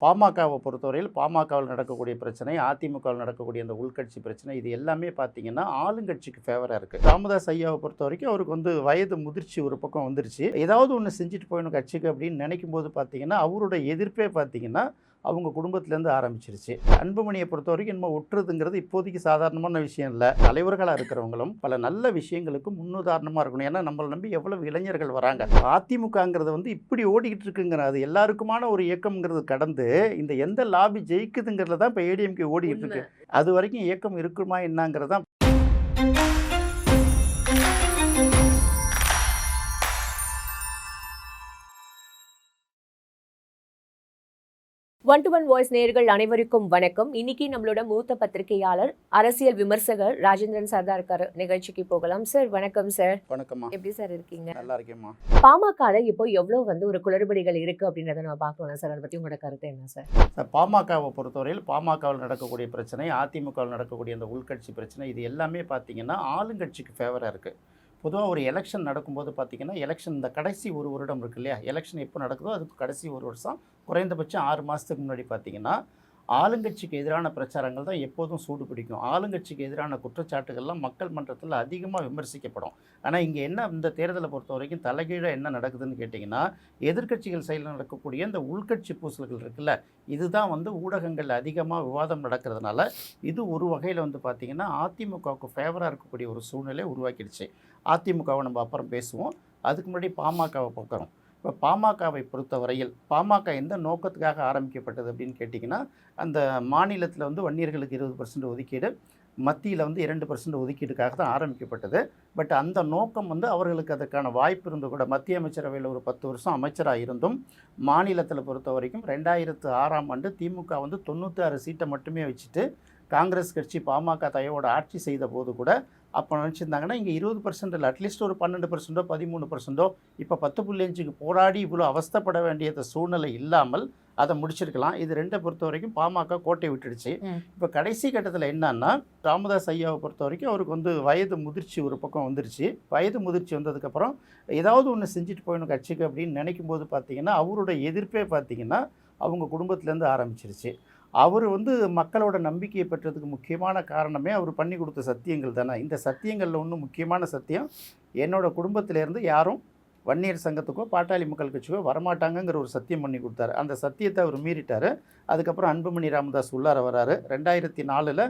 பாமகவை பொறுத்தவரையில் பாமகவில் நடக்கக்கூடிய பிரச்சனை, அதிமுகவில் நடக்கக்கூடிய அந்த உள்கட்சி பிரச்சனை, இது எல்லாமே பார்த்தீங்கன்னா ஆளுங்கட்சிக்கு ஃபேவராக இருக்குது. ராமதாஸ் ஐயாவை பொறுத்த வரைக்கும் அவருக்கு வயது முதிர்ச்சி ஒரு பக்கம் வந்துருச்சு. ஏதாவது ஒன்று செஞ்சுட்டு போயணும் கட்சிக்கு அப்படின்னு நினைக்கும் போது பார்த்தீங்கன்னா அவரோட எதிர்ப்பே பார்த்தீங்கன்னா அவங்க குடும்பத்திலேருந்து ஆரம்பிச்சிருச்சு. அன்புமணியை பொறுத்த வரைக்கும் நம்ம ஒட்டுறதுங்கிறது இப்போதைக்கு சாதாரணமான விஷயம் இல்லை. தலைவர்களாக இருக்கிறவங்களும் பல நல்ல விஷயங்களுக்கு முன்னுதாரணமாக இருக்கணும். ஏன்னா நம்மளை நம்பி எவ்வளவு இளைஞர்கள் வராங்க. அதிமுகங்கிறது இப்படி ஓடிக்கிட்டு இருக்குங்கிற அது எல்லாருக்குமான ஒரு இயக்கம்ங்கிறது கடந்து இந்த எந்த லாபி ஜெயிக்குதுங்கிறதுல தான் இப்போ ஏடிஎம்கே ஓடிக்கிட்டு இருக்கு. அது வரைக்கும் இயக்கம் இருக்குமா என்னங்கிறது தான். ஒன் டு ஒன் வாய்ஸ் நேயர்கள் அனைவருக்கும் வணக்கம். இன்னைக்கு நம்மளோட மூத்த பத்திரிகையாளர் அரசியல் விமர்சகர் ராஜேந்திரன் சார் தான் இருக்காரு. நிகழ்ச்சிக்கு போகலாம். சார் வணக்கம். சார் வணக்கம்மா. எப்படி சார் இருக்கீங்க? நல்லா இருக்கேம்மா. பாமகல இப்போ எவ்வளவு ஒரு குளறுபடிகள் இருக்கு அப்படின்றத நம்ம பார்க்கலாம் சார். அதை பத்தி உங்களோட கருத்து என்ன சார்? பாமகவை பொறுத்தவரையில் பாமகவில் நடக்கக்கூடிய பிரச்சனை, அதிமுகவில் நடக்கக்கூடிய அந்த உள்கட்சி பிரச்சனை, இது எல்லாமே பார்த்தீங்கன்னா ஆளுங்கட்சிக்கு ஃபேவராக இருக்குது. பொதுவாக ஒரு எலெக்ஷன் நடக்கும்போது பார்த்திங்கன்னா எலெக்ஷன் இந்த கடைசி ஒரு வருடம் இருக்குது இல்லையா, எலெக்ஷன் எப்போ நடக்குதோ அதுக்கு கடைசி ஒரு வருஷம் குறைந்தபட்சம் 6 மாதத்துக்கு முன்னாடி பார்த்திங்கன்னா ஆளுங்கட்சிக்கு எதிரான பிரச்சாரங்கள் தான் எப்போதும் சூடு பிடிக்கும். ஆளுங்கட்சிக்கு எதிரான குற்றச்சாட்டுகள்லாம் மக்கள் மன்றத்தில் அதிகமாக விமர்சிக்கப்படும். ஆனால் இங்கே என்ன இந்த தேர்தலை பொறுத்த வரைக்கும் தலைகீழாக என்ன நடக்குதுன்னு கேட்டிங்கன்னா, எதிர்க்கட்சிகள் சைடில் நடக்கக்கூடிய இந்த உள்கட்சி பூசல்கள் இருக்குல்ல, இதுதான் ஊடகங்கள் அதிகமாக விவாதம் நடக்கிறதுனால இது ஒரு வகையில் பார்த்திங்கன்னா அதிமுகவுக்கு ஃபேவராக இருக்கக்கூடிய ஒரு சூழ்நிலை உருவாக்கிடுச்சு. அதிமுகவை நம்ம அப்புறம் பேசுவோம். அதுக்கு முன்னாடி பாமகவை பார்க்குறோம். இப்போ பாமகவை பொறுத்தவரையில் பாமக எந்த நோக்கத்துக்காக ஆரம்பிக்கப்பட்டது அப்படின்னு கேட்டிங்கன்னா, அந்த மாநிலத்தில் வன்னியர்களுக்கு 20% ஒதுக்கீடு, மத்தியில் 2% ஒதுக்கீடுக்காக தான் ஆரம்பிக்கப்பட்டது. பட் அந்த நோக்கம் அவர்களுக்கு அதற்கான வாய்ப்பு இருந்து கூட மத்திய அமைச்சரவையில் ஒரு 10 வருஷம் அமைச்சராக இருந்தும் மாநிலத்தில் பொறுத்த வரைக்கும் 2006ஆம் ஆண்டு திமுக 96 சீட்டை மட்டுமே வச்சுட்டு காங்கிரஸ் கட்சி பாமக தயவோட ஆட்சி செய்த போது கூட அப்போ நினச்சிருந்தாங்கன்னா இங்கே 20% இல்லை, அட்லீஸ்ட் ஒரு 12%, 13%, இப்போ 10.5க்கு போராடி இவ்வளோ அவஸ்தைப்பட வேண்டிய சூழ்நிலை இல்லாமல் அதை முடிச்சிருக்கலாம். இது ரெண்டை பொறுத்த வரைக்கும் பாமக கோட்டை விட்டுடுச்சு. இப்போ கடைசி கட்டத்தில் என்னன்னா, ராமதாஸ் ஐயாவை பொறுத்த வரைக்கும் அவருக்கு வயது முதிர்ச்சி ஒரு பக்கம் வந்துருச்சு. வயது முதிர்ச்சி வந்ததுக்கப்புறம் ஏதாவது ஒன்று செஞ்சுட்டு போயணும் கட்சிக்கு அப்படின்னு நினைக்கும் போது பார்த்திங்கன்னா அவரோட எதிர்ப்பே பார்த்திங்கன்னா அவங்க குடும்பத்திலேருந்து ஆரம்பிச்சிருச்சு. அவர் மக்களோட நம்பிக்கையை பெற்றதுக்கு முக்கியமான காரணமே அவர் பண்ணி கொடுத்த சத்தியங்கள் தானே. இந்த சத்தியங்களில் முக்கியமான சத்தியம், என்னோடய குடும்பத்திலேருந்து யாரும் வன்னியர் சங்கத்துக்கோ பாட்டாளி மக்கள் கட்சிக்கோ வரமாட்டாங்கங்கிற ஒரு சத்தியம் பண்ணி கொடுத்தாரு. அந்த சத்தியத்தை அவர் மீறிட்டார். அதுக்கப்புறம் அன்புமணி ராமதாஸ் உள்ளார வராரு. 2004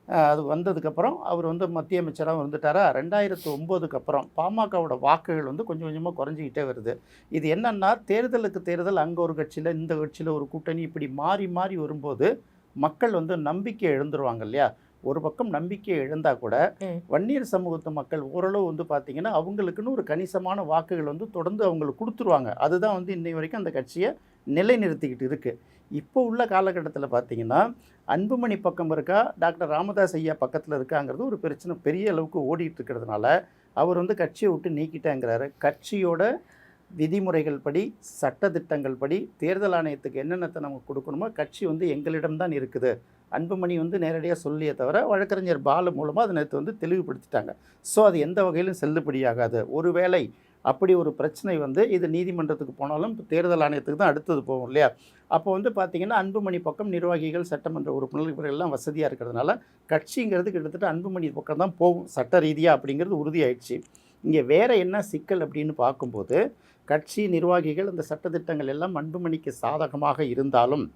அது வந்ததுக்கப்புறம் அவர் மத்திய அமைச்சராக இருந்துட்டார். 2009க்கு அப்புறம் பாமகவோட வாக்குகள் கொஞ்சம் கொஞ்சமாக குறைஞ்சிக்கிட்டே வருது. இது என்னென்னா, தேர்தலுக்கு தேர்தல் அங்கே ஒரு கட்சியில் இந்த கட்சியில் ஒரு கூட்டணி இப்படி மாறி மாறி வரும்போது மக்கள் நம்பிக்கை இழந்துருவாங்க இல்லையா. ஒரு பக்கம் நம்பிக்கை இழந்தால் கூட வன்னியர் சமூகத்து மக்கள் ஓரளவு பார்த்திங்கன்னா அவங்களுக்குன்னு ஒரு கணிசமான வாக்குகள் தொடர்ந்து அவங்களுக்கு கொடுத்துருவாங்க. அதுதான் இன்னை வரைக்கும் அந்த கட்சியை நிலைநிறுத்திக்கிட்டு இருக்குது. இப்போ உள்ள காலகட்டத்தில் பார்த்திங்கன்னா அன்புமணி பக்கம் இருக்கா, டாக்டர் ராமதாஸ் ஐயா பக்கத்தில் இருக்காங்கிறது ஒரு பிரச்சனை பெரிய அளவுக்கு ஓடிட்டு இருக்கிறதுனால அவர் கட்சியை விட்டு நீக்கிட்டாங்கிறாரு. கட்சியோட விதிமுறைகள் படி, சட்டத்திட்டங்கள் படி, தேர்தல் ஆணையத்துக்கு என்னென்னத்தை நமக்கு கொடுக்கணுமோ கட்சி எங்களிடம்தான் இருக்குது. அன்புமணி நேரடியாக சொல்லியே தவிர வழக்கறிஞர் பாலு மூலமாக அதை நேற்று தெளிவுபடுத்திட்டாங்க. ஸோ அது எந்த வகையிலும் செல்லுபடியாகாது. ஒருவேளை அப்படி ஒரு பிரச்சனை இது நீதிமன்றத்துக்கு போனாலும் தேர்தல் ஆணையத்துக்கு தான் அடுத்தது போகும் இல்லையா. அப்போ பார்த்திங்கன்னா அன்புமணி பக்கம் நிர்வாகிகள், சட்டமன்ற உறுப்பினர்கள் எல்லாம் வசதியாக இருக்கிறதுனால கட்சிங்கிறது கிட்டத்தட்ட அன்புமணி பக்கம் தான் போகும் சட்ட ரீதியாக, அப்படிங்கிறது உறுதியாயிடுச்சு. இங்கே வேறு என்ன சிக்கல் அப்படின்னு பார்க்கும்போது, கட்சி நிர்வாகிகள் அந்த சட்டத்திட்டங்கள் எல்லாம் அன்புமணிக்கு சாதகமாக இருந்தாலும்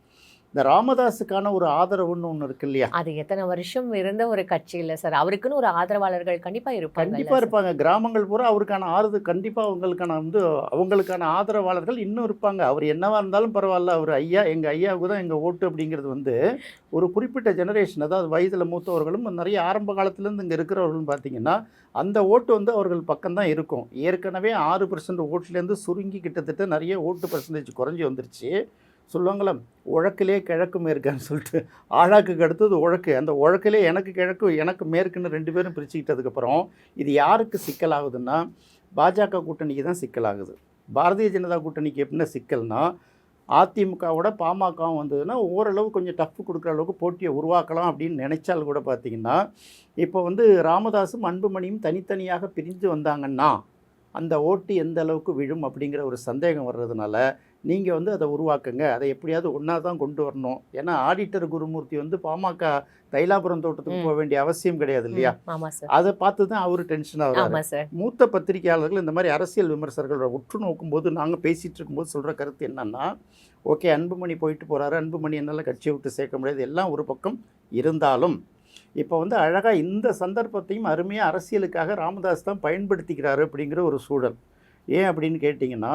இந்த ராமதாஸுக்கான ஒரு ஆதரவுன்னு ஒன்று இருக்கு இல்லையா. அது எத்தனை வருஷம் இருந்த ஒரு கட்சி இல்லை சார். அவருக்குன்னு ஒரு ஆதரவாளர்கள் கண்டிப்பாக இருப்பாங்க. கிராமங்கள் பூரா அவருக்கான ஆறுதல் கண்டிப்பாக அவங்களுக்கான ஆதரவாளர்கள் இன்னும் இருப்பாங்க. அவர் என்னவா இருந்தாலும் பரவாயில்ல, அவர் ஐயா எங்கள் ஐயாவுக்கு தான் எங்கள் ஓட்டு அப்படிங்கிறது ஒரு குறிப்பிட்ட ஜெனரேஷன், அதாவது வயதில் மூத்தவர்களும் நிறைய ஆரம்ப காலத்துலேருந்து இங்கே இருக்கிறவர்களும் பார்த்திங்கன்னா அந்த ஓட்டு அவர்கள் பக்கம்தான் இருக்கும். ஏற்கனவே 6% ஓட்டுலேருந்து சுருங்கி கிட்டத்தட்ட நிறைய ஓட்டு பர்சன்டேஜ் குறைஞ்சி வந்துருச்சு. சொல்லுவாங்களா, உழக்கிலே கிழக்கு மேற்கான்னு சொல்லிட்டு, ஆழாக்குக்கு அடுத்தது உழக்கு. அந்த உழக்கிலே எனக்கு கிழக்கு எனக்கு மேற்குன்னு 2 பேரும் பிரிச்சுக்கிட்டதுக்கப்புறம் இது யாருக்கு சிக்கலாகுதுன்னா பாஜக கூட்டணிக்கு தான் சிக்கலாகுது. பாரதிய ஜனதா கூட்டணிக்கு எப்படின்னா சிக்கல்னா, அதிமுகவோட பாமகவும் வந்ததுன்னா ஓரளவு கொஞ்சம் டஃப் கொடுக்குற அளவுக்கு போட்டியை உருவாக்கலாம் அப்படின்னு நினைச்சால் கூட பார்த்திங்கன்னா, இப்போ ராமதாஸும் அன்புமணியும் தனித்தனியாக பிரிஞ்சு வந்தாங்கன்னா அந்த ஓட்டு எந்த அளவுக்கு விழும் அப்படிங்கிற ஒரு சந்தேகம் வர்றதுனால நீங்கள் வந்து அதை உருவாக்குங்க, அதை எப்படியாவது ஒன்றா தான் கொண்டு வரணும். ஏன்னா ஆடிட்டர் குருமூர்த்தி வந்து பாமக தைலாபுரம் தோட்டத்துக்கு போக வேண்டிய அவசியம் கிடையாது இல்லையா? அதை பார்த்து தான் அவர் டென்ஷன் ஆகுறாரு. மூத்த பத்திரிகையாளர்கள் இந்த மாதிரி அரசியல் விமர்சகர்களோட உற்று நோக்கும்போது நாங்கள் பேசிகிட்டு இருக்கும்போது சொல்கிற கருத்து என்னன்னா, ஓகே அன்புமணி போயிட்டு போகிறாரு, அன்புமணி என்னால் கட்சியை விட்டு சேர்க்க முடியாது, எல்லாம் ஒரு பக்கம் இருந்தாலும் இப்போ வந்து அழகாக இந்த சந்தர்ப்பத்தையும் அருமையாக அரசியலுக்காக ராமதாஸ் தான் பயன்படுத்திக்கிறாரு அப்படிங்கிற ஒரு சூழல். ஏன் அப்படின்னு கேட்டிங்கன்னா,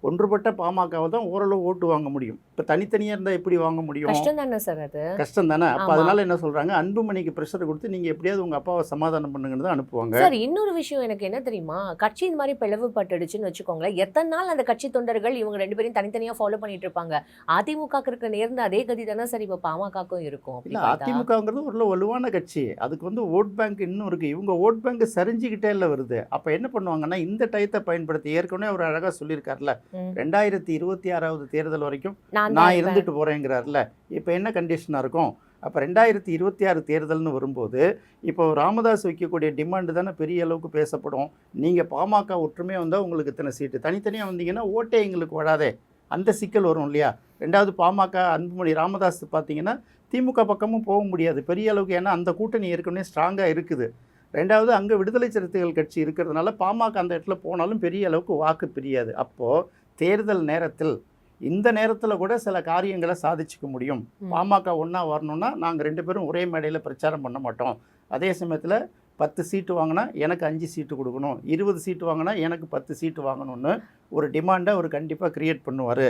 ஒன்றுபட்ட பாமகவை தான் ஓரளவு ஓட்டு வாங்க முடியும். இப்போ தனித்தனியாக இருந்தால் எப்படி வாங்க முடியும்? கஷ்டம் தானே சார், அது கஷ்டம் தானே. அப்போ அதனால என்ன சொல்கிறாங்க, அன்புமணிக்கு ப்ரெஷர் கொடுத்து நீங்கள் எப்படியாவது உங்கள் அப்பாவை சமாதானம் பண்ணுங்கன்னு தான் அனுப்புவாங்க. சார் இன்னொரு விஷயம் எனக்கு என்ன தெரியுமா, கட்சி இந்த மாதிரி பிளவுபட்டுடுச்சுன்னு வச்சுக்கோங்களேன், எத்தனை நாள் அந்த கட்சி தொண்டர்கள் இவங்க 2 பேரையும் தனித்தனியாக ஃபாலோ பண்ணிட்டு இருப்பாங்க? அதிமுகவுக்கு இருக்க நேர்ந்த அதே கதி தானே சார் இப்போ பாமகவுக்கும் இருக்கும். இல்லை, அதிமுகங்கிறது ஒரு வலுவான கட்சி, அதுக்கு வந்து ஓட் பேங்க் இன்னும் இருக்குது. இவங்க ஓட் பேங்க் சரிஞ்சிக்கிட்டே இல்லை வருது. அப்போ என்ன பண்ணுவாங்கன்னா, இந்த டயத்தை பயன்படுத்தி ஏற்கனவே அவர் அழகாக சொல்லியிருக்காருல, 2026 தேர்தல் வரைக்கும் நான் இருந்துட்டு போகிறேங்கிறார்ல, இப்போ என்ன கண்டிஷனாக இருக்கும்? அப்போ 2026 தேர்தல்னு வரும்போது இப்போ ராமதாஸ் வைக்கக்கூடிய டிமாண்டு தானே பெரிய அளவுக்கு பேசப்படும். நீங்கள் பாமக ஒற்றுமையாக வந்தால் உங்களுக்கு இத்தனை சீட்டு, தனித்தனியாக வந்தீங்கன்னா ஓட்டே எங்களுக்கு வராதே, அந்த சிக்கல் வரும் இல்லையா? ரெண்டாவது பாமக அன்புமணி ராமதாஸ் பார்த்தீங்கன்னா திமுக பக்கமும் போக முடியாது பெரிய அளவுக்கு, ஏன்னா அந்த கூட்டணி ஏற்கனவே ஸ்ட்ராங்காக இருக்குது. ரெண்டாவது அங்கே விடுதலை சிறுத்தைகள் கட்சி இருக்கிறதுனால பாமக அந்த இடத்துல போனாலும் பெரிய அளவுக்கு வாக்கு பிரியாது. அப்போது தேர்தல் நேரத்தில் இந்த நேரத்தில் கூட சில காரியங்களை சாதிச்சுக்க முடியும். பாமக ஒன்றா வரணும்னா நாங்கள் 2 பேரும் ஒரே மேடையில் பிரச்சாரம் பண்ண மாட்டோம். அதே சமயத்தில் 10 சீட்டு வாங்கினா எனக்கு 5 சீட்டு கொடுக்கணும், 20 சீட்டு வாங்கினா எனக்கு 10 சீட்டு வாங்கணும்னு ஒரு டிமாண்டை அவர் கண்டிப்பாக கிரியேட் பண்ணுவார்.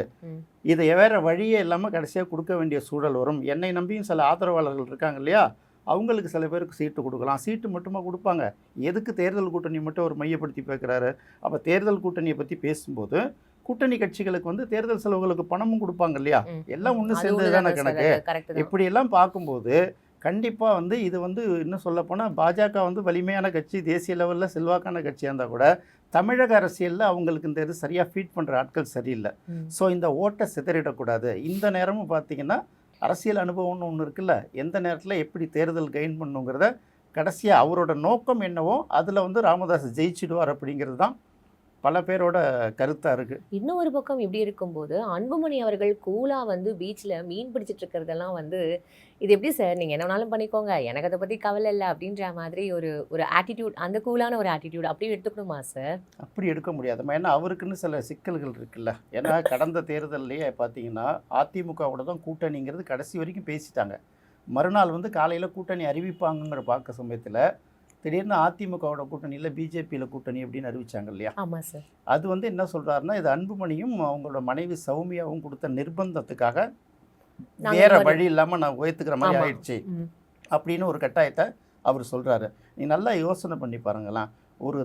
இதை வேறு வழியே இல்லாமல் கடைசியாக கொடுக்க வேண்டிய சூழல் வரும். என்னை நம்பியும் சில ஆதரவாளர்கள் இருக்காங்க இல்லையா, அவங்களுக்கு சில பேருக்கு சீட்டு கொடுக்கலாம். சீட்டு மட்டுமா கொடுப்பாங்க? எதுக்கு தேர்தல் கூட்டணி மட்டும் ஒரு மையப்படுத்தி பேசுகிறாரு? அப்போ தேர்தல் கூட்டணியை பற்றி பேசும்போது கூட்டணி கட்சிகளுக்கு வந்து தேர்தல் செலவுகளுக்கு பணமும் கொடுப்பாங்க இல்லையா? எல்லாம் ஒன்று சேர்ந்தது தானே கணக்கு. இப்படியெல்லாம் பார்க்கும்போது கண்டிப்பாக வந்து இது வந்து இன்னும் சொல்லப்போனால் பாஜக வந்து வலிமையான கட்சி, தேசிய லெவலில் செல்வாக்கான கட்சியாக இருந்தால் கூட தமிழக அரசியலில் அவங்களுக்கு இந்த இது சரியாக ஃபீட் பண்ணுற ஆட்கள் சரியில்லை. ஸோ இந்த ஓட்டை சிதறிடக்கூடாது. இந்த நேரமும் பார்த்திங்கன்னா அரசியல் அனுபவம்னு ஒன்று இருக்குல்ல, எந்த நேரத்தில் எப்படி தேர்தல் கெயின் பண்ணுங்கிறத கடைசியாக அவரோட நோக்கம் என்னவோ அதில் வந்து ராமதாஸ் ஜெயிச்சிடுவார் அப்படிங்கிறது தான் பல பேரோட கருத்தாக இருக்குது. இன்னும் ஒரு பக்கம் இப்படி இருக்கும்போது அன்புமணி அவர்கள் கூலாக வந்து பீச்சில் மீன் பிடிச்சிட்டு இருக்கிறதெல்லாம் வந்து இது எப்படி சார், நீங்கள் என்ன வேணாலும் பண்ணிக்கோங்க, எனக்கு அதை பற்றி கவலை இல்லை அப்படின்ற மாதிரி ஒரு ஆட்டிடியூட், அந்த கூலான ஒரு ஆட்டிடியூட் அப்படி எடுத்துக்கணுமா சார்? அப்படி எடுக்க முடியாதுமா, ஏன்னா அவருக்குன்னு சில சிக்கல்கள் இருக்குல்ல. ஏன்னா கடந்த தேர்தல்லையே பார்த்தீங்கன்னா அதிமுகவோட தான் கூட்டணிங்கிறது கடைசி வரைக்கும் பேசிட்டாங்க. மறுநாள் வந்து காலையில் கூட்டணி அறிவிப்பாங்கங்கிற பார்க்க சமயத்தில் திடீர்னு அதிமுகவோட கூட்டணியில் பிஜேபியில் கூட்டணி அப்படின்னு அறிவிச்சாங்க இல்லையா? ஆமாம் சார். அது வந்து என்ன சொல்கிறாருன்னா, இது அன்புமணியும் அவங்களோட மனைவி சௌமியாவும் கொடுத்த நிர்பந்தத்துக்காக வேற வழி இல்லாமல் நான் உயர்த்துக்கிற மாதிரி ஆயிடுச்சு அப்படின்னு ஒரு கட்டாயத்தை அவர் சொல்கிறாரு. நீ நல்லா யோசனை பண்ணி பாருங்களேன், ஒரு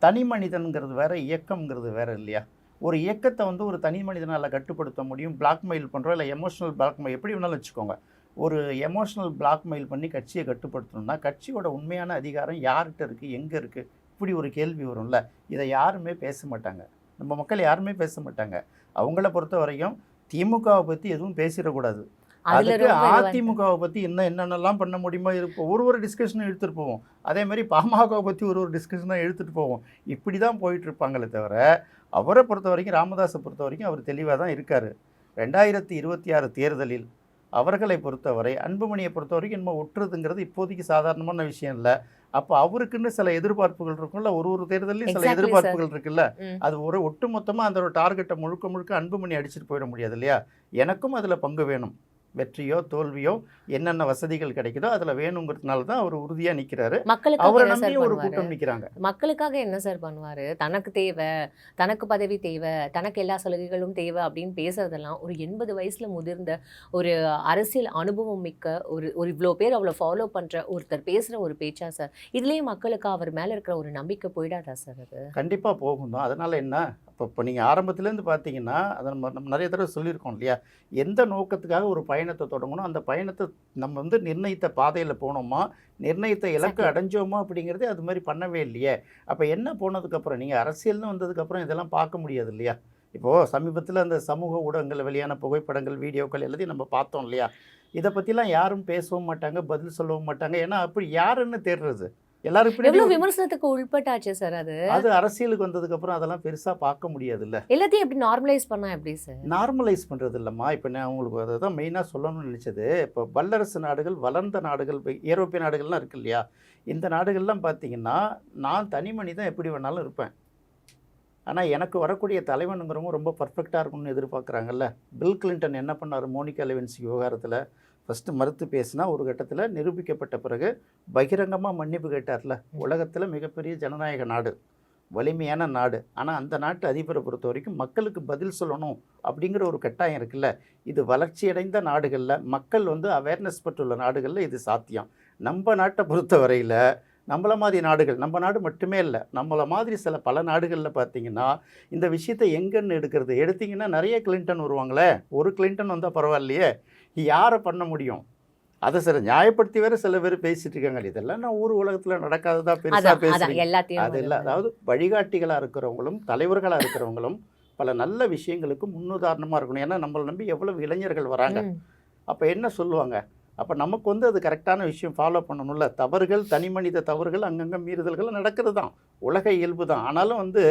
தனி மனிதனுங்கிறது வேற, இயக்கம்ங்கிறது வேற இல்லையா? ஒரு இயக்கத்தை வந்து ஒரு தனி மனிதனால் கட்டுப்படுத்த முடியும். பிளாக்மெயில் பண்ணுறோம், இல்லை எமோஷனல் பிளாக்மெயில் எப்படி வேணாலும் வச்சுக்கோங்க. ஒரு எமோஷ்னல் பிளாக்மெயில் பண்ணி கட்சியை கட்டுப்படுத்தணும்னா கட்சியோட உண்மையான அதிகாரம் யார்கிட்ட இருக்குது, எங்கே இருக்குது, இப்படி ஒரு கேள்வி வரும்ல. இதை யாருமே பேச மாட்டாங்க, நம்ம மக்கள் யாருமே பேச மாட்டாங்க. அவங்கள பொறுத்த வரைக்கும் திமுகவை பற்றி எதுவும் பேசிடக்கூடாது, அதுக்கு அதிமுகவை பற்றி என்னென்னலாம் பண்ண முடியுமோ இருப்போம், ஒரு டிஸ்கஷனும் எடுத்துகிட்டு போவோம். அதேமாதிரி பாமகவை பற்றி ஒரு டிஸ்கஷனாக எடுத்துகிட்டு போவோம். இப்படி தான் போயிட்டுருப்பாங்களே தவிர அவரை பொறுத்த வரைக்கும், ராமதாஸை பொறுத்த வரைக்கும் அவர் தெளிவாக தான் இருக்கார். 2026 தேர்தலில் அவர்களை பொறுத்தவரை, அன்புமணியை பொறுத்த வரைக்கும் நம்ம ஒட்டுறதுங்கிறது இப்போதைக்கு சாதாரணமான விஷயம் இல்லை. அப்போ அவருக்குன்னு சில எதிர்பார்ப்புகள் இருக்குல்ல, ஒரு தேர்தலையும் சில எதிர்பார்ப்புகள் இருக்குல்ல, அது ஒரு ஒட்டுமொத்தமாக அந்த ஒரு டார்கெட்டை முழுக்க அன்புமணி அடிச்சுட்டு போயிட முடியாது இல்லையா? எனக்கும் அதில் பங்கு வேணும், வெற்றியோ தோல்வியோ என்னென்ன வசதிகள் கிடைக்குதோ அதில் வேணுங்கிறதுனால தான் அவர் உறுதியாக நிற்கிறாரு. அவரை நம்பி ஒரு கூட்டம் நிற்கிறாங்க. மக்களுக்காக என்ன சார் பண்ணுவார்? தனக்கு தேவை, தனக்கு பதவி தேவை, தனக்கு எல்லா சலுகைகளும் தேவை அப்படின்னு பேசுறதெல்லாம் ஒரு 80 வயசில் முதிர்ந்த ஒரு அரசியல் அனுபவம் மிக்க ஒரு இவ்வளோ பேர் அவ்வளோ ஃபாலோ பண்ணுற ஒருத்தர் பேசுகிற ஒரு பேச்சா சார்? இதுலேயே மக்களுக்கு அவர் மேலே இருக்கிற ஒரு நம்பிக்கை போயிடாதா சார்? அது கண்டிப்பாக போகும் தான். அதனால் என்ன, இப்போ நீங்கள் ஆரம்பத்துலேருந்து பார்த்தீங்கன்னா அதை நம்ம நிறைய தடவை சொல்லியிருக்கோம் இல்லையா, எந்த நோக்கத்துக்காக ஒரு பயணத்தை தொடங்கணும், அந்த பயணத்தை நம்ம வந்து நிர்ணயித்த பாதையில் போனோமா, நிர்ணயித்த இலக்கு அடைஞ்சோமா அப்படிங்கிறதே அது மாதிரி பண்ணவே இல்லையே. அப்போ என்ன போனதுக்கப்புறம் நீங்கள் அரசியல்னு வந்ததுக்கப்புறம் இதெல்லாம் பார்க்க முடியாது இல்லையா? இப்போது சமீபத்தில் அந்த சமூக ஊடகங்கள் வெளியான புகைப்படங்கள், வீடியோக்கள் எல்லாத்தையும் நம்ம பார்த்தோம் இல்லையா? இதை பற்றிலாம் யாரும் பேசவும் மாட்டாங்க, பதில் சொல்லவும் மாட்டாங்க. ஏன்னா அப்படி யாருன்னு தேடுறது, எல்லாரும் பின்னாடி எவ்வளவு விமர்சனத்துக்கு உள்பட்டாச்சு சார் அது. அது அரசியலுக்கு வந்ததுக்கப்புறம் அதெல்லாம் பெருசாக பார்க்க முடியாதுல்ல. எல்லாத்தையும் எப்படி நார்மலைஸ் பண்ணா எப்படி சார்? நார்மலைஸ் பண்ணுறது இல்லைம்மா. இப்போ நான் உங்களுக்கு அதை தான் மெயினாக சொல்லணும்னு நினச்சது. இப்போ வல்லரசு நாடுகள், வளர்ந்த நாடுகள், இப்போ ஐரோப்பிய நாடுகள்லாம் இருக்கு இல்லையா, இந்த நாடுகள்லாம் பார்த்தீங்கன்னா நான் தனி மனிதன் எப்படி வேணாலும் இருப்பேன். ஆனால் எனக்கு வரக்கூடிய தலைவனுங்கிறவங்க ரொம்ப பர்ஃபெக்டாக இருக்கணும்னு எதிர்பார்க்குறாங்கல்ல. பில் கிளின்டன் என்ன பண்ணார் மோனிகா லெவின்ஸ்கி விவகாரத்தில்? ஃபஸ்ட்டு மறுத்து பேசினா ஒரு கட்டத்தில் நிரூபிக்கப்பட்ட பிறகு பகிரங்கமாக மன்னிப்பு கேட்டார்ல. உலகத்தில் மிகப்பெரிய ஜனநாயக நாடு, வலிமையான நாடு. ஆனால் அந்த நாட்டு அதிபரை பொறுத்த வரைக்கும் மக்களுக்கு பதில் சொல்லணும் அப்படிங்கிற ஒரு கட்டாயம் இருக்குல்ல. இது வளர்ச்சியடைந்த நாடுகளில், மக்கள் வந்து அவேர்னஸ் பெற்றுள்ள நாடுகளில் இது சாத்தியம். நம்ம நாட்டை பொறுத்த வரையில் நம்மள மாதிரி நாடுகள், நம்ம நாடு மட்டுமே இல்லை, நம்மளை மாதிரி சில பல நாடுகளில் பார்த்தீங்கன்னா இந்த விஷயத்தை எங்கன்னு எடுக்கிறது? எடுத்திங்கன்னா நிறைய கிளின்டன் வருவாங்களே. ஒரு கிளின்டன் வந்தால் பரவாயில்லையே, யாரை பண்ண முடியும்? அதை சில நியாயப்படுத்தி வேறு சில பேர் பேசிட்டு இருக்காங்க. இதெல்லாம் நான் ஊர் உலகத்தில் நடக்காததா பெருசாக பேசுகிறேன். எல்லாத்தையும் அது இல்லை. அதாவது வழிகாட்டிகளாக இருக்கிறவங்களும் தலைவர்களாக இருக்கிறவங்களும் பல நல்ல விஷயங்களுக்கு முன்னுதாரணமாக இருக்கணும். ஏன்னா நம்மளை நம்பி எவ்வளவு இளைஞர்கள் வராங்க. அப்போ என்ன சொல்லுவாங்க? அப்போ நமக்கு வந்து அது கரெக்டான விஷயம் ஃபாலோ பண்ணணும்ல. தவறுகள், தனி மனித தவறுகள், அங்கங்கே மீறுதல்கள் நடக்கிறது தான், உலக இயல்பு தான். ஆனாலும் வந்து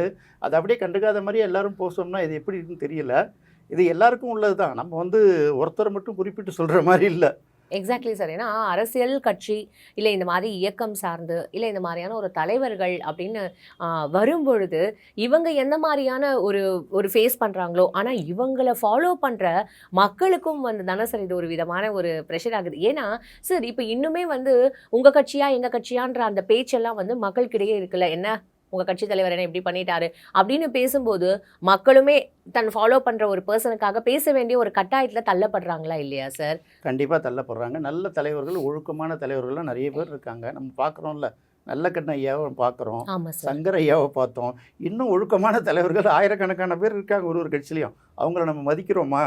அதை அப்படியே கண்டுக்காத மாதிரி எல்லாரும் போசோம்னா இது எப்படி இருக்குன்னு தெரியல. இது எல்லாருக்கும் உள்ளது தான். நம்ம வந்து ஒருத்தரை மட்டும் குறிப்பிட்டு சொல்கிற மாதிரி இல்லை. Exactly sir. ஏன்னா அரசியல் கட்சி இல்லை இந்த மாதிரி இயக்கம் சார்ந்து இல்லை இந்த மாதிரியான ஒரு தலைவர்கள் அப்படின்னு வரும்பொழுது இவங்க எந்த மாதிரியான ஒரு ஃபேஸ் பண்ணுறாங்களோ, ஆனால் இவங்களை ஃபாலோ பண்ணுற மக்களுக்கும் வந்து தானே சார் இது ஒரு விதமான ஒரு ப்ரெஷர் ஆகுது. ஏன்னா சார் இப்போ இன்னுமே வந்து உங்கள் கட்சியா எங்கள் கட்சியான்ற அந்த பேச்செல்லாம் வந்து மக்களுக்கிடையே இருக்குல்ல. என்ன உங்கள் கட்சி தலைவர் என்ன இப்படி பண்ணிட்டாரு அப்படின்னு பேசும்போது மக்களுமே தன் ஃபாலோ பண்ணுற ஒரு பர்சனுக்காக பேச வேண்டிய ஒரு கட்டாயத்தில் தள்ளப்படுறாங்களா இல்லையா சார்? கண்டிப்பாக தள்ளப்படுறாங்க. நல்ல தலைவர்கள், ஒழுக்கமான தலைவர்கள்லாம் நிறைய பேர் இருக்காங்க. நம்ம பார்க்குறோம்ல. நல்ல கண்ண ஐயாவை பார்க்குறோம், சங்கர ஐயாவை பார்த்தோம். இன்னும் ஒழுக்கமான தலைவர்கள் ஆயிரக்கணக்கான பேர் இருக்காங்க ஒரு கட்சியிலையும். அவங்கள நம்ம மதிக்கிறோமா?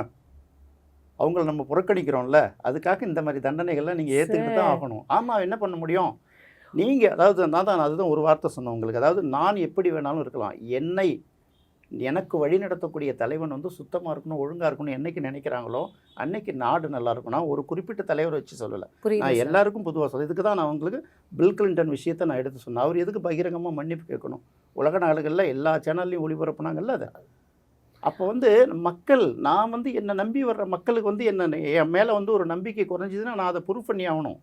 அவங்கள நம்ம புறக்கணிக்கிறோம்ல. அதுக்காக இந்த மாதிரி தண்டனைகள்லாம் நீங்கள் ஏற்றுக்கிட்டு தான் ஆகணும். ஆமாம், என்ன பண்ண முடியும்? நீங்கள் அதாவது நான் தான் அதுதான் ஒரு வார்த்தை சொன்னேன் உங்களுக்கு. அதாவது நான் எப்படி வேணாலும் இருக்கலாம். எனக்கு வழி நடத்தக்கூடிய தலைவன் வந்து சுத்தமாக இருக்கணும், ஒழுங்காக இருக்கணும் என்னைக்கு நினைக்கிறாங்களோ அன்னைக்கு நாடு நல்லா இருக்கும். நான் ஒரு குறிப்பிட்ட தலைவர் வச்சு சொல்லலை, நான் எல்லாருக்கும் பொதுவாக சொல்ல. இதுக்கு தான் நான் உங்களுக்கு பில் கிளின்டன் விஷயத்தை நான் எடுத்து சொன்னேன். அவர் எதுக்கு பகிரங்கமாக மன்னிப்பு கேட்கணும்? உலக நாடுகளில் எல்லா சேனல்லையும் ஒளிபரப்புனாங்கல்ல அதை. அப்போ வந்து மக்கள், நான் வந்து என்னை நம்பி வர்ற மக்களுக்கு வந்து என்ன என் மேலே வந்து ஒரு நம்பிக்கை குறைஞ்சிதுன்னா நான் அதை ப்ரூஃப் பண்ணி ஆகணும்.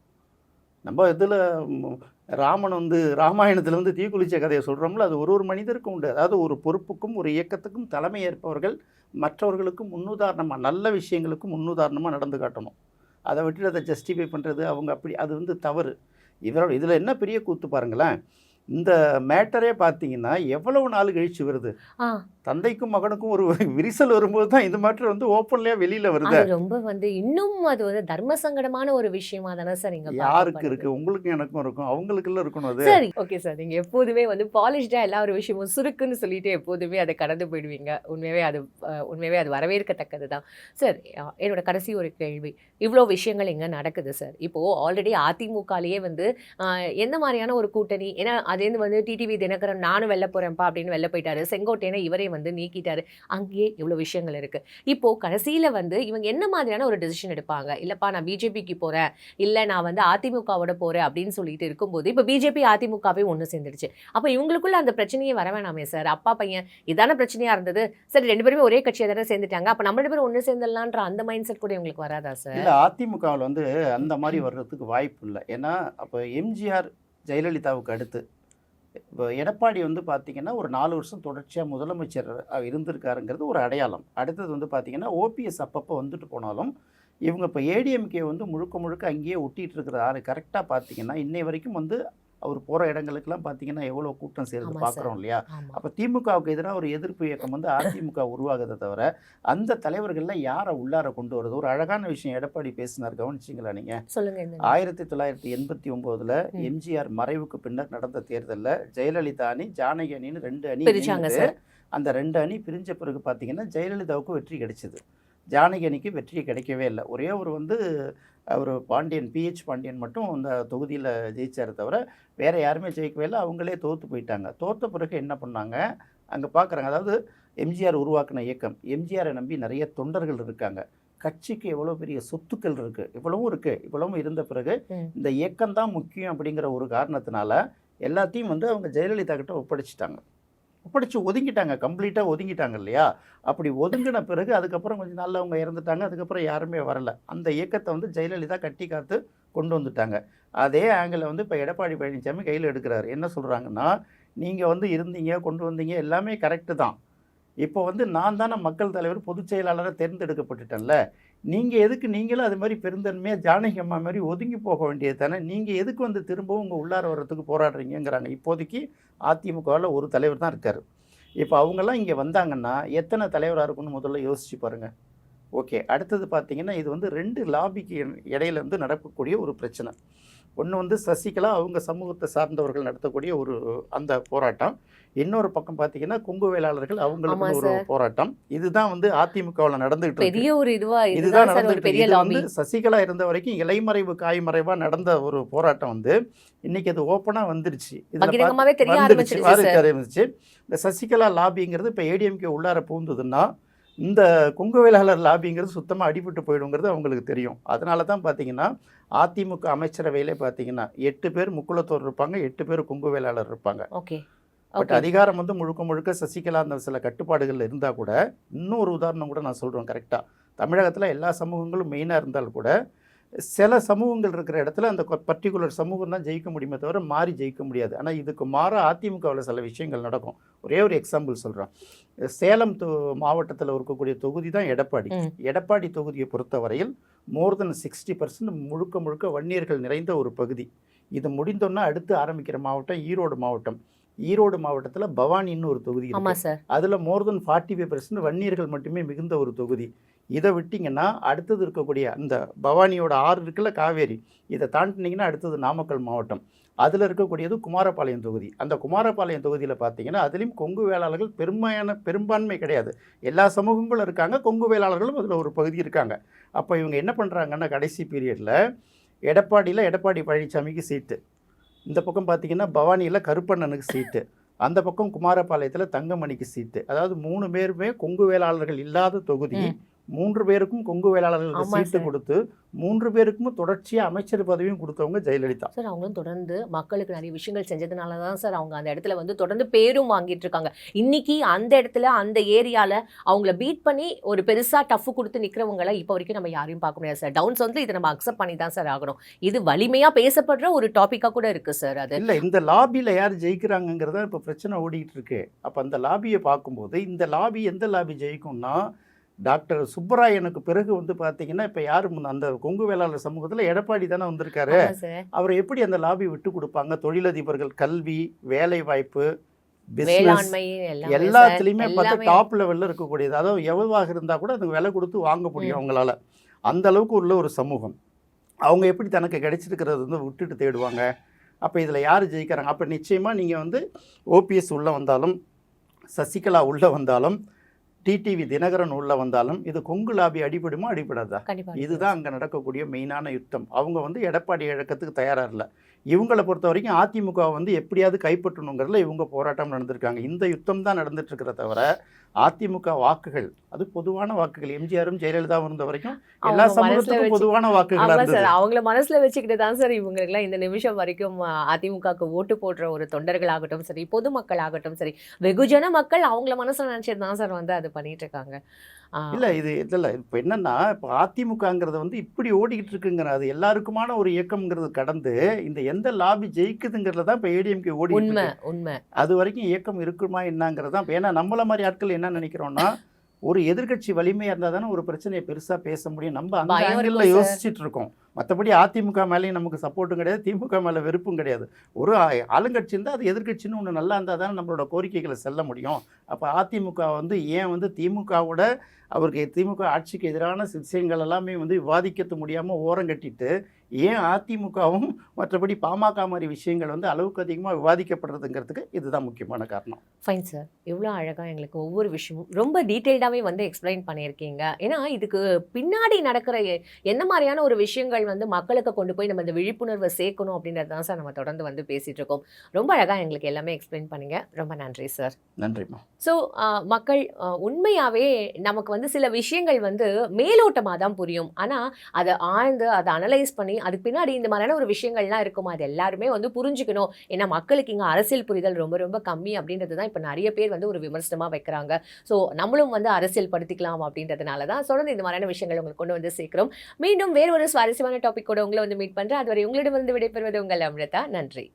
நம்ம இதில் ராமன் வந்து ராமாயணத்தில் வந்து தீக்குளிச்ச கதையை சொல்கிறோம்ல, அது ஒரு மனிதருக்கும் உண்டு. அதாவது ஒரு பொறுப்புக்கும் ஒரு இயக்கத்துக்கும் தலைமை ஏற்பவர்கள் மற்றவர்களுக்கு முன்னுதாரணமாக, நல்ல விஷயங்களுக்கு முன்னுதாரணமாக நடந்து காட்டணும். அதை விட்டுட்டு அதை ஜஸ்டிஃபை பண்ணுறது அவங்க அப்படி, அது வந்து தவறு. இதில் என்ன பெரிய கூத்து பாருங்களேன். இந்த மேட்டரே பார்த்தீங்கன்னா எவ்வளவு நாள் கழிச்சு வருது. தந்தைக்கும் மகனுக்கும் ஒரு விரிசல் வரும்போது தான் இந்த மேட்டர் வந்து ஓப்பன்லயே வெளியில வருது. ரொம்ப வந்து இன்னும் அது வந்து தர்ம சங்கடமான ஒரு விஷயமா தானே சார் நீங்க யாருக்கு இருக்கு? உங்களுக்கும் எனக்கும் இருக்கும், அவங்களுக்குள்ள இருக்கணும் அது. சரி, ஓகே சார். நீங்க எப்போதுமே வந்து பாலிஷ்டா எல்லா ஒரு விஷயமும் சுருக்குன்னு சொல்லிட்டு எப்போதுமே அதை கடந்து போயிடுவீங்க. உண்மையாவே அது வரவேற்கத்தக்கது தான் சார். என்னோட கடைசி ஒரு கேள்வி, இவ்வளோ விஷயங்கள் எங்க நடக்குது சார். இப்போ ஆல்ரெடி அதிமுகலேயே வந்து எந்த மாதிரியான ஒரு கூட்டணி, ஏன்னா அதேந்து வந்து டிடிவி தினகரன் நானும் வெளில போறேன்ப்பா அப்படின்னு வெளில போயிட்டாரு. செங்கோட்டையனை இவரே வந்து நீக்கிட்டாரு. அங்கேயே இவ்வளோ விஷயங்கள் இருக்கு. இப்போ கடைசியில வந்து இவங்க என்ன மாதிரியான ஒரு டெசிஷன் எடுப்பாங்க? இல்லப்பா நான் பிஜேபிக்கு போறேன், இல்லை நான் வந்து அதிமுகவோட போறேன் அப்படின்னு சொல்லிட்டு இருக்கும்போது இப்போ பிஜேபி அதிமுகவே ஒன்று சேர்ந்துடுச்சு. அப்போ இவங்களுக்குள்ள அந்த பிரச்சனையே வர வேணாமே சார்? அப்பா பையன் இதான பிரச்சனையா இருந்தது, சரி ரெண்டு பேருமே ஒரே கட்சியை தானே சேர்ந்துட்டாங்க, அப்போ நம்ம ரெண்டு பேரும் ஒன்று சேர்ந்துடலான்ற அந்த மைண்ட் செட் கூட இவங்களுக்கு வராதா சார்? இல்லை, அதிமுகவில் வந்து அந்த மாதிரி வர்றதுக்கு வாய்ப்பு இல்லை. ஏன்னா அப்போ எம்ஜிஆர் ஜெயலலிதாவுக்கு அடுத்து இப்போ எடப்பாடி வந்து பார்த்திங்கன்னா ஒரு 4 வருஷம் தொடர்ச்சியாக முதலமைச்சர் இருந்திருக்காருங்கிறது ஒரு அடையாளம். அடுத்தது வந்து பார்த்திங்கன்னா ஓபிஎஸ் அப்பப்போ வந்துட்டு போனாலும் இவங்க இப்போ ஏடிஎம்கே வந்து முழுக்க முழுக்க அங்கேயே ஒட்டிகிட்டு இருக்கிற ஆள். கரெக்டாக பார்த்திங்கன்னா இன்னை வரைக்கும் வந்து அவர் போகிற இடங்களுக்கெல்லாம் பார்த்திங்கன்னா எவ்வளோ கூட்டம் சேர்ந்து பார்க்குறோம் இல்லையா? அப்போ திமுகவுக்கு எதிராக ஒரு எதிர்ப்பு இயக்கம் வந்து அதிமுக உருவாகுதை தவிர அந்த தலைவர்களில் யாரை உள்ளார கொண்டு வருது? ஒரு அழகான விஷயம் எடப்பாடி பேசினார், கவனிச்சிங்களா நீங்கள்? சொல்லுங்க. 1989 எம்ஜிஆர் மறைவுக்கு பின்னர் நடந்த தேர்தலில் ஜெயலலிதா அணி, ஜானகி அணின்னு 2 அணி பிரிஞ்சாங்க. அந்த 2 அணி பிரிஞ்ச பிறகு பார்த்திங்கன்னா ஜெயலலிதாவுக்கு வெற்றி கிடைச்சிது, ஜானகி அணிக்கு வெற்றி கிடைக்கவே இல்லை. ஒரே ஒரு வந்து அவர் பாண்டியன், பிஹெச் பாண்டியன் மட்டும் அந்த தொகுதியில் ஜெயிச்சார் தவிர வேறு யாருமே ஜெயிக்கவே இல்லை. அவங்களே தோற்று போயிட்டாங்க. தோற்ற பிறகு என்ன பண்ணாங்க அங்கே பார்க்குறாங்க. அதாவது எம்ஜிஆர் உருவாக்கின இயக்கம், எம்ஜிஆரை நம்பி நிறைய தொண்டர்கள் இருக்காங்க, கட்சிக்கு எவ்வளோ பெரிய சொத்துக்கள் இருக்குது, இவ்வளவும் இருக்குது. இவ்வளவும் இருந்த பிறகு இந்த இயக்கம்தான் முக்கியம் அப்படிங்கிற ஒரு காரணத்தினால எல்லாத்தையும் வந்து அவங்க ஜெயலலிதா கிட்ட ஒப்படைச்சிட்டாங்க. ஒப்படைச்சு ஒதுங்கிட்டாங்க, கம்ப்ளீட்டாக ஒதுங்கிட்டாங்க இல்லையா? அப்படி ஒதுங்கின பிறகு அதுக்கப்புறம் கொஞ்ச நாள்ல அவங்க இறந்துட்டாங்க. அதுக்கப்புறம் யாருமே வரல. அந்த இயக்கத்தை வந்து ஜெயலலிதா கட்டி காத்து கொண்டு வந்துட்டாங்க. அதே ஆங்கிள வந்து இப்போ எடப்பாடி பழனிசாமி கையில் எடுக்கிறாரு. என்ன சொல்கிறாங்கன்னா, நீங்கள் வந்து இருந்தீங்க, கொண்டு வந்தீங்க எல்லாமே கரெக்டு தான். இப்போ வந்து நான் தானே மக்கள் தலைவர், பொதுச் செயலாளரா தேர்ந்தெடுக்கப்பட்டுட்டேன்ல. நீங்க எதுக்கு நீங்களும் அது மாரி பெருந்தன்மையா ஜானகி அம்மா மாரி ஒதுங்கி போக வேண்டியது தானே. நீங்க எதுக்கு வந்து திரும்பவும் உங்க உள்ளார வர்றதுக்கு போராடுறீங்கங்கிறாங்க. இப்போதைக்கு அதிமுகவுல ஒரு தலைவர் தான் இருக்காரு. இப்ப அவங்கலாம் இங்க வந்தாங்கன்னா, எத்தன தலைவரா இருக்கும்னு முதல்ல யோசிச்சு பாருங்க. ஓகே. அடுத்தது பார்த்தீங்கன்னா, இது வந்து 2 லாபிக்கு இடையில வந்து நடக்கக்கூடிய ஒரு பிரச்சனை. ஒண்ணு வந்து சசிகலா அவங்க சமூகத்தை சார்ந்தவர்கள் நடத்தக்கூடிய ஒரு அந்த போராட்டம். இன்னொரு பக்கம் பார்த்தீங்கன்னா, கொங்கு வேளாளர்கள் ஆமா அவங்களுக்குன்னு ஒரு சார். போராட்டம். இதுதான் வந்து அதிமுகவுல நடந்துகிட்டு இருக்கு. பெரிய ஒரு இதுவா இதுதான் இதுதான் சார் ஒரு நடந்துகிட்டு பெரிய இது லாபி. வந்து சசிகலா இருந்த வரைக்கும் இலைமறைவு, காய்மறைவா நடந்த ஒரு போராட்டம் வந்து, இன்னைக்கு அது ஓப்பனா வந்துருச்சு. இதுல பகிரங்கமாவே தெரிய வந்துருச்சு, ஆரம்பிச்சிருச்சு சார். ஆரம்பிச்சு. இந்த சசிகலா லாபிங்கிறது இப்ப ஏடிஎம்கே உள்ளார புகுந்ததுன்னா, இந்த கொங்கு வேளாளர் லாபிங்கிறது சுத்தமா அடிபட்டு போயிடுங்கிறது அவங்களுக்கு தெரியும். அதனால தான் பார்த்தீங்கன்னா, அதிமுக அமைச்சரவையிலே பார்த்தீங்கன்னா, 8 பேர் முக்குளத்தோர் இருப்பாங்க, 8 பேர் கொங்கு வேளாளர் இருப்பாங்க. ஓகே. But okay. அதிகாரம் வந்து முழுக்க முழுக்க சசிகலா அந்த சில கட்டுப்பாடுகள் இருந்தா கூட, இன்னொரு உதாரணம் கூட நான் சொல்றேன் கரெக்ட்டா. தமிழகத்துல எல்லா சமூகங்களும் மெயினா இருந்தால் கூட, சில சமூகங்கள் இருக்கிற இடத்துல அந்த பர்ட்டிகுலர் சமூகம் தான் ஜெயிக்க முடியுமே தவிர மாறி ஜெயிக்க முடியாது. ஆனா இதுக்கு மாறா அதிமுகவுல சில விஷயங்கள் நடக்கும். ஒரே ஒரு எக்ஸாம்பிள் சொல்றேன். சேலம் மாவட்டத்துல இருக்கக்கூடிய தொகுதி தான் எடப்பாடி. ம். எடப்பாடி தொகுதியை பொறுத்தவரையில் மோர் தென் 60% முழுக்க முழுக்க வன்னியர்கள் நிறைந்த ஒரு பகுதி. இது முடிந்தோன்னா அடுத்து ஆரம்பிக்கிற மாவட்டம் ஈரோடு மாவட்டம். ஈரோடு மாவட்டத்துல பவானின்னு ஒரு தொகுதி ஆமா இருக்கு. சார். அதுல மோர் தென் 45% வன்னியர்கள் மட்டுமே மிகுந்த ஒரு தொகுதி. இதை விட்டிங்கன்னா அடுத்தது இருக்கக்கூடிய அந்த பவானியோட ஆறு இருக்குல்ல காவேரி, இதை தாண்டினீங்கன்னா அடுத்தது நாமக்கல் மாவட்டம். அதில் இருக்கக்கூடியது குமாரபாளையம் தொகுதி. அந்த குமாரபாளையம் தொகுதியில் பார்த்தீங்கன்னா அதுலேயும் கொங்கு வேளாளர்கள் பெரும்பான்மை கிடையாது. எல்லா சமூகங்களும் இருக்காங்க, கொங்கு வேளாளர்களும் அதில் ஒரு பகுதி இருக்காங்க. அப்போ இவங்க என்ன பண்ணுறாங்கன்னா கடைசி பீரியடில் எடப்பாடி பழனிசாமிக்கு சீட்டு, இந்த பக்கம் பார்த்தீங்கன்னா பவானியில் கருப்பண்ணனுக்கு சீட்டு, அந்த பக்கம் குமாரபாளையத்தில் தங்கமணிக்கு சீட்டு. அதாவது 3 பேருமே கொங்கு வேளாளர்கள் இல்லாத தொகுதி. 3 பேருக்கும் கொங்கு வேளாளர்களுக்கு ஆமா சீட்டு சார். கொடுத்து 3 பேருக்கும் தொடர்ச்சியா அமைச்சர் பதவியும் கொடுத்தவங்க ஜெயலலிதா. சார் அவங்களும் தொடர்ந்து மக்களுக்கு நிறைய விஷயங்கள் செஞ்சதுனால தான் சார் அவங்க அந்த இடத்துல வந்து தொடர்ந்து பேரும் வாங்கிட்டு இருக்காங்க. இன்னைக்கு அந்த இடத்துல அந்த ஏரியால அவங்கள பீட் பண்ணி ஒரு பெருசா டஃப் கொடுத்து நிக்கிறவங்கள இப்போ வரைக்கும் நம்ம யாரையும் பார்க்க முடியாது சார். டவுன் சவுண்ட்ல இதை நம்ம அக்செப்ட் பண்ணி தான் சார் ஆகணும். இது வலிமையா பேசப்படுற ஒரு டாபிக்கா கூட இருக்கு சார் அது. இல்ல இந்த லாபியில யார் ஜெயிக்கிறாங்கங்கிறத இப்ப பிரச்சனை ஓடிட்டு இருக்கு. அப்ப அந்த லாபியை பார்க்கும்போது இந்த லாபி எந்த லாபி ஜெயிக்கும்னா, டாக்டர் சுப்பராயனுக்கு பிறகு வந்து பார்த்தீங்கன்னா, இப்ப யாரு அந்த கொங்கு வேளாளர் சமூகத்துல எடப்பாடி தானே வந்திருக்காரு. ஆமா சார். அவர் எப்படி அந்த லாபி விட்டு கொடுப்பாங்க? தொழிலதிபர்கள், கல்வி, வேலை வாய்ப்பு, பிசினஸ் வேளாண்மை எல்லாமே சார். எல்லாத்துலேயுமே பார்த்தா எல்லாமே டாப் லெவலில் இருக்கக்கூடியது. அதாவது எவ்வளவாக இருந்தால் கூட அதுக்கு விலை கொடுத்து வாங்க முடியும் அவங்களால. அந்த அளவுக்கு உள்ள ஒரு சமூகம். அவங்க எப்படி தனக்கு கிடைச்சிருக்கிறது வந்து விட்டுட்டு தேடுவாங்க? அப்போ இதில் யார் ஜெயிக்கிறாங்க? அப்போ நிச்சயமாக நீங்கள் வந்து ஓபிஎஸ் உள்ளே வந்தாலும், சசிகலா உள்ளே வந்தாலும், டிடிவி தினகரன் உள்ளே வந்தாலும், இது கொங்கு லாபி அடிபடுமா அடிபடாதா? கண்டிப்பா இதுதான் அங்கே நடக்கக்கூடிய மெயினான யுத்தம். அவங்க வந்து எடப்பாடி இழக்கத்துக்கு தயாராக இல்லை. இவங்களை பொறுத்த வரைக்கும் அதிமுக வந்து எப்படியாவது கைப்பற்றணுங்கிறதுல இவங்க போராட்டம் நடந்திருக்காங்க. இந்த யுத்தம் தான் நடந்துட்டு இருக்கிற தவிர அதிமுக வாக்குகள் அது பொதுவான வாக்குகள். எம்ஜிஆரும் ஜெயலலிதாவும் இருந்த வரைக்கும் எல்லா அவங்க மனசுல சமூகத்துக்கும் வச்சு பொதுவான வாக்குகளா ஆமா இருந்தது. சார். அவங்கள மனசுல வச்சுக்கிட்டு தான் சார் இவங்களுக்குலாம் இந்த நிமிஷம் வரைக்கும் அதிமுகவுக்கு ஓட்டு போடுற ஒரு தொண்டர்கள் ஆகட்டும் சரி, பொதுமக்கள் ஆகட்டும் சரி, வெகுஜன மக்கள் அவங்கள மனசுல நினைச்சிட்டு தான் சார் வந்து அது பண்ணிட்டு இருக்காங்க. இல்லை இது இல்லை இப்போ என்னன்னா, இப்போ அதிமுகங்கிறது வந்து இப்படி ஓடிக்கிட்டு இருக்குங்கிற அது எல்லாருக்குமான ஒரு இயக்கம்ங்கிறது கடந்து இந்த எந்த லாபி ஜெயிக்குதுங்கிறதுல தான் இப்போ ஏடிஎம்கே ஓடிக்கிட்டு உண்மை இருக்கு. உண்மை. அது வரைக்கும் இயக்கம் இருக்குமா என்னங்கிறது தான். ஏன்னா நம்மள மாதிரி ஆட்கள் என்ன நினைக்கிறோம்னா, ஒரு எதிர்க்கட்சி வலிமையாக இருந்தால் தானே ஒரு பிரச்சனையை பெருசாக பேச முடியும். நம்ம அந்த பயம் ஆங்கிளில் இருக்கும் சார். யோசிச்சுட்டு இருக்கோம். மற்றபடி அதிமுக மேலேயும் நமக்கு சப்போர்ட்டும் கிடையாது, திமுக மேலே வெறுப்பும் கிடையாது. ஒரு ஆளுங்கட்சி இருந்தால் அது எதிர்க்கட்சின்னு ஒன்று நல்லா இருந்தால் தானே நம்மளோட கோரிக்கைகளை செல்ல முடியும். அப்போ அதிமுக வந்து ஏன் வந்து திமுகவோட அவருக்கு திமுக ஆட்சிக்கு எதிரான விஷயங்கள் எல்லாமே வந்து விவாதிக்க முடியாமல் ஓரங்கட்டிட்டு, ஏன் அதிமுகவும் மற்றபடி பாமக மாதிரி விஷயங்கள் வந்து அளவுக்கு அதிகமாக விவாதிக்கப்படுறதுங்கிறதுக்கு இதுதான் முக்கியமான காரணம். Fine sir. இவ்வளோ அழகாக எங்களுக்கு ஒவ்வொரு விஷயமும் ரொம்ப டீட்டெயில்டாகவே வந்து எக்ஸ்பிளைன் பண்ணியிருக்கீங்க. ஏன்னா இதுக்கு பின்னாடி நடக்கிற என்ன மாதிரியான ஒரு விஷயங்கள் வந்து மக்களுக்கு கொண்டு போய் நம்ம இந்த விழிப்புணர்வை சேர்க்கணும் அப்படின்றது தான் சார் நம்ம தொடர்ந்து வந்து பேசிகிட்டு இருக்கோம். ரொம்ப அழகாக எங்களுக்கு எல்லாமே எக்ஸ்பிளைன் பண்ணீங்க. ரொம்ப நன்றி சார். நன்றிம்மா. ஸோ மக்கள் உண்மையாகவே நமக்கு வந்து சில விஷயங்கள் வந்து மேலோட்டமாக தான் புரியும். ஆனால் அதை ஆழ்ந்து அதை அனலைஸ் பண்ணி பண்ணி அதுக்கு பின்னாடி இந்த மாதிரியான ஒரு விஷயங்கள்லாம் இருக்குமா, அது எல்லாருமே வந்து புரிஞ்சுக்கணும். ஏன்னா மக்களுக்கு இங்க அரசியல் புரிதல் ரொம்ப ரொம்ப கம்மி அப்படின்றது தான் இப்ப நிறைய பேர் வந்து ஒரு விமர்சனமா வைக்கிறாங்க. ஸோ நம்மளும் வந்து அரசியல் படுத்திக்கலாம் அப்படின்றதுனால தான் தொடர்ந்து இந்த மாதிரியான விஷயங்கள் உங்களுக்கு கொண்டு வந்து சேர்க்கிறோம். மீண்டும் வேறு ஒரு சுவாரஸ்யமான டாபிக் கூட உங்களை வந்து மீட் பண்றேன். அதுவரை உங்களிடமிருந்து விடைபெறுவது உங்கள் அம்ரிதா. நன்றி.